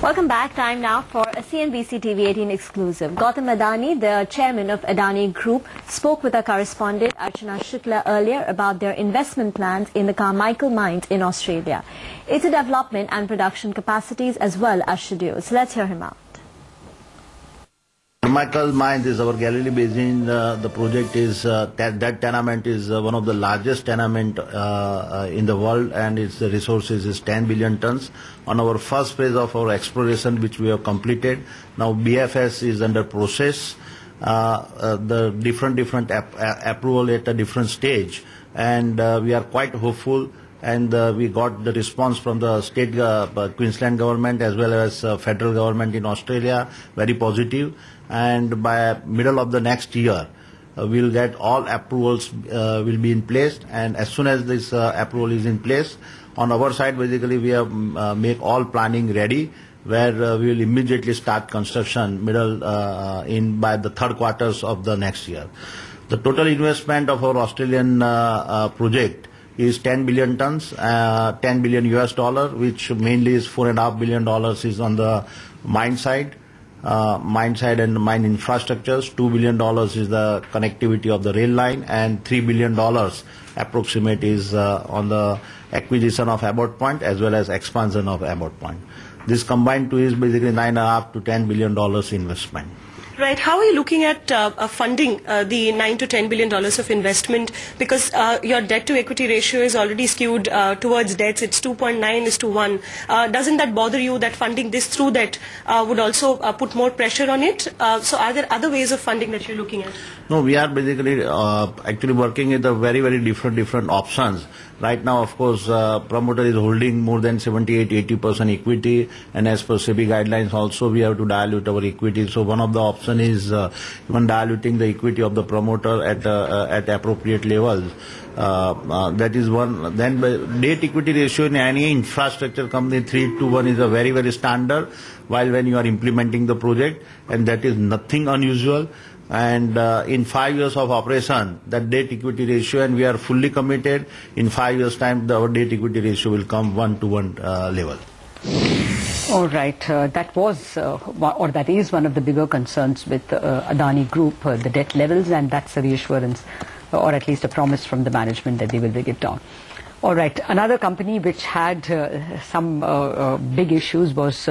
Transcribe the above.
Welcome back. Time now for a CNBC TV 18 exclusive. Gautam Adani, the chairman of Adani Group, spoke with our correspondent Archana Shukla earlier about their investment plans in the Carmichael Mine in Australia. Its development and production capacities as well as schedules. Let's hear him out. Carmichael Mine is our Galilee Basin. The project is that tenement is one of the largest tenement in the world, and its resources is 10 billion tons. On our first phase of our exploration, which we have completed, now BFS is under process. The different approval at a different stage, and we are quite hopeful. And we got the response from the state Queensland government as well as federal government in Australia, very positive. And by middle of the next year, we'll get all approvals will be in place. And as soon as this approval is in place, on our side, basically we have make all planning ready, where we will immediately start construction by the third quarters of the next year. The total investment of our Australian project is 10 billion tons, 10 billion US dollar, which mainly is $4.5 billion is on the mine side and mine infrastructures. $2 billion is the connectivity of the rail line, and $3 billion approximate is on the acquisition of Abbott Point as well as expansion of Abbott Point. This combined to is basically $9.5 to $10 billion investment. Right. How are you looking at funding the $9 to $10 billion of investment? Because your debt to equity ratio is already skewed towards debts. It's 2.9:1. Doesn't that bother you that funding this through debt would also put more pressure on it? So are there other ways of funding that you're looking at? No, we are basically actually working with a very different options. Right now, of course, promoter is holding more than 78-80% equity, and as per SEBI guidelines also we have to dilute our equity. So one of the option is even diluting the equity of the promoter at appropriate levels. That is one. Then debt equity ratio in any infrastructure company 3:1 is a very standard, while when you are implementing the project, and that is nothing unusual. And in 5 years of operation, that debt equity ratio, and we are fully committed, in 5 years time our debt equity ratio will come 1:1 level. All right, that is one of the bigger concerns with Adani Group, the debt levels, and that's a reassurance, or at least a promise from the management that they will bring it down. All right, another company which had some big issues was